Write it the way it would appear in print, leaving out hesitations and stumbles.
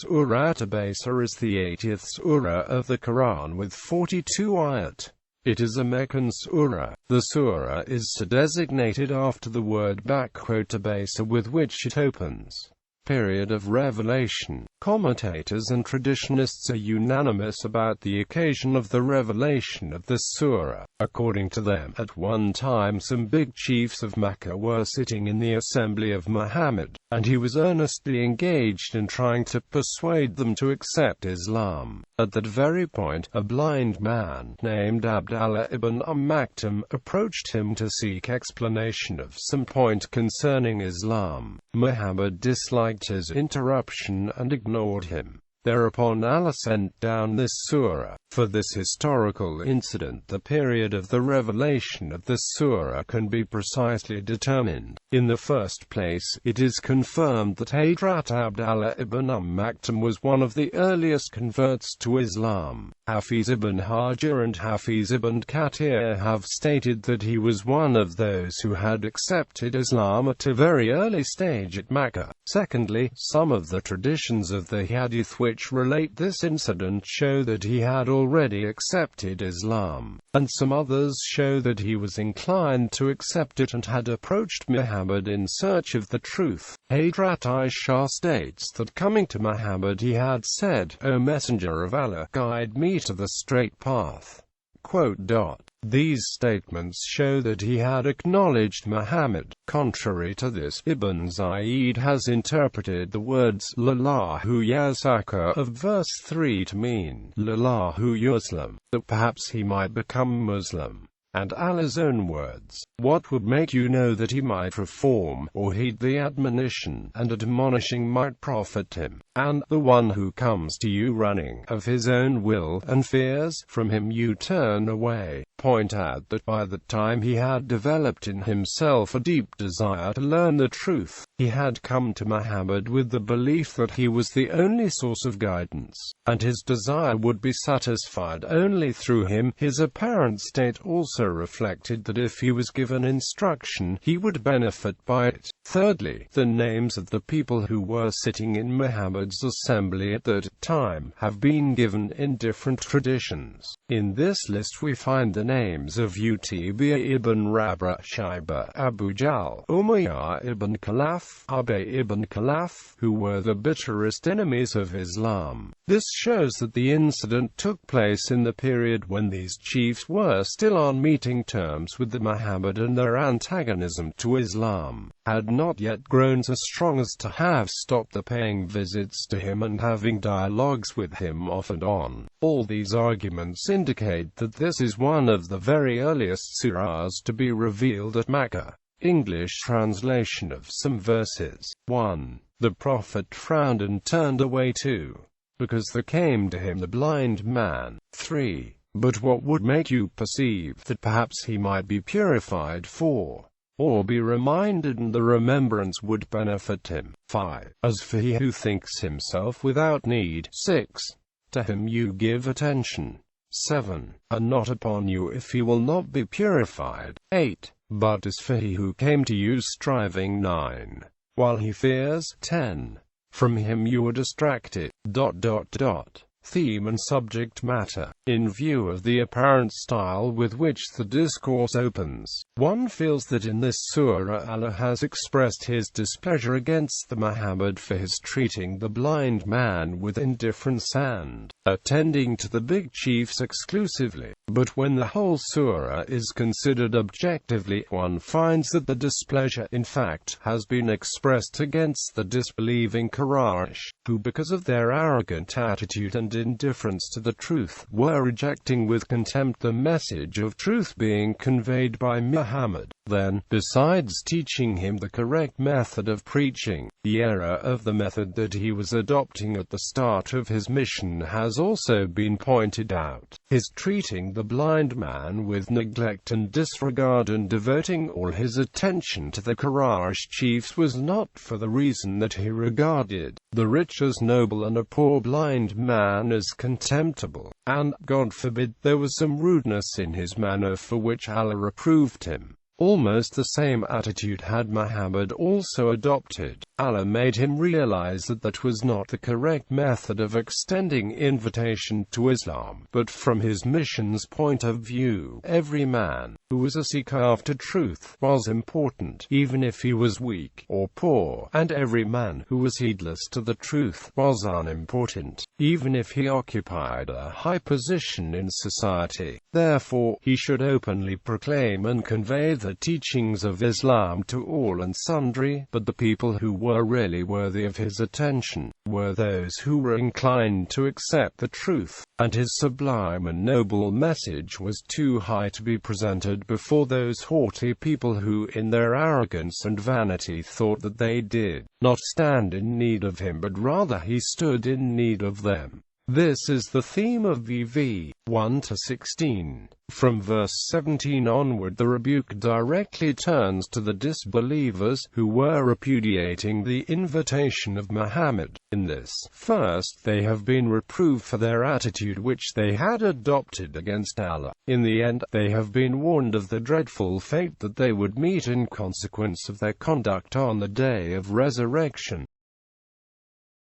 Sūrat.Abasa is the 80th surah of the Qur'an with 42 ayat. It is a Meccan surah. The surah is designated after the word '"Abasa" with which it opens. Period of revelation. Commentators and traditionists are unanimous about the occasion of the revelation of this surah. According to them, at one time some big chiefs of Mecca were sitting in the assembly of Muhammad, and he was earnestly engaged in trying to persuade them to accept Islam. At that very point, a blind man, named Abdullah ibn Maktum, approached him to seek explanation of some point concerning Islam. Muhammad disliked his interruption and ignored him. Thereupon Allah sent down this surah. For this historical incident, the period of the revelation of this surah can be precisely determined. In the first place, it is confirmed that Hazrat Abdullah ibn Maktum was one of the earliest converts to Islam. Hafiz ibn Hajar and Hafiz ibn Kathir have stated that he was one of those who had accepted Islam at a very early stage at Mecca. Secondly, some of the traditions of the hadith which relate this incident show that he had already accepted Islam, and some others show that he was inclined to accept it and had approached Muhammad in search of the truth. Hazrat Aisha states that coming to Muhammad he had said, "O Messenger of Allah, guide me to the straight path." These statements show that he had acknowledged Muhammad. Contrary to this, Ibn Zayd has interpreted the words "Lallahu yazaka" of verse 3 to mean "Lallahu yuslam," that perhaps he might become Muslim. And Allah's own words, "What would make you know that he might reform, or heed the admonition, and admonishing might profit him? And the one who comes to you running, of his own will, and fears, from him you turn away," point out that by the time he had developed in himself a deep desire to learn the truth, he had come to Muhammad with the belief that he was the only source of guidance, and his desire would be satisfied only through him. His apparent state also reflected that if he was given instruction, he would benefit by it. Thirdly, the names of the people who were sitting in Muhammad's assembly at that time have been given in different traditions. In this list we find the names of Utbah ibn Rabah, Shayba, Abu Jahl, Umayyah ibn Khalaf, Ubay ibn Khalaf, who were the bitterest enemies of Islam. This shows that the incident took place in the period when these chiefs were still on meeting terms with the Muhammad, and their antagonism to Islam had not yet grown so strong as to have stopped the paying visits to him and having dialogues with him off and on. All these arguments indicate that this is one of the very earliest surahs to be revealed at Mecca. English translation of some verses. 1. The Prophet frowned and turned away. 2. Because there came to him the blind man. 3. But what would make you perceive that perhaps he might be purified? 4. Or be reminded, and the remembrance would benefit him. 5. As for he who thinks himself without need. 6. To him you give attention. 7. And not upon you if he will not be purified. 8. But as for he who came to you striving. 9. While he fears. 10. From him you are distracted. Theme and subject matter. In view of the apparent style with which the discourse opens, one feels that in this surah Allah has expressed his displeasure against the Muhammad for his treating the blind man with indifference and attending to the big chiefs exclusively. But when the whole surah is considered objectively, one finds that the displeasure, in fact, has been expressed against the disbelieving Quraysh, who because of their arrogant attitude and indifference to the truth, were rejecting with contempt the message of truth being conveyed by Muhammad. Then, besides teaching him the correct method of preaching, the error of the method that he was adopting at the start of his mission has also been pointed out. His treating the blind man with neglect and disregard and devoting all his attention to the Quraysh chiefs was not for the reason that he regarded the rich as noble and a poor blind man as contemptible, and, God forbid, there was some rudeness in his manner for which Allah reproved him. Almost the same attitude had Muhammad also adopted. Allah made him realize that that was not the correct method of extending invitation to Islam, but from his mission's point of view, every man who was a seeker after truth was important, even if he was weak or poor, and every man who was heedless to the truth was unimportant, even if he occupied a high position in society. Therefore, he should openly proclaim and convey the teachings of Islam to all and sundry, but the people who were really worthy of his attention were those who were inclined to accept the truth, and his sublime and noble message was too high to be presented before those haughty people who, in their arrogance and vanity, thought that they did not stand in need of him, but rather he stood in need of them. This is the theme of VV 1-16. From verse 17 onward, the rebuke directly turns to the disbelievers who were repudiating the invitation of Muhammad. In this, first, they have been reproved for their attitude which they had adopted against Allah. In the end, they have been warned of the dreadful fate that they would meet in consequence of their conduct on the day of resurrection.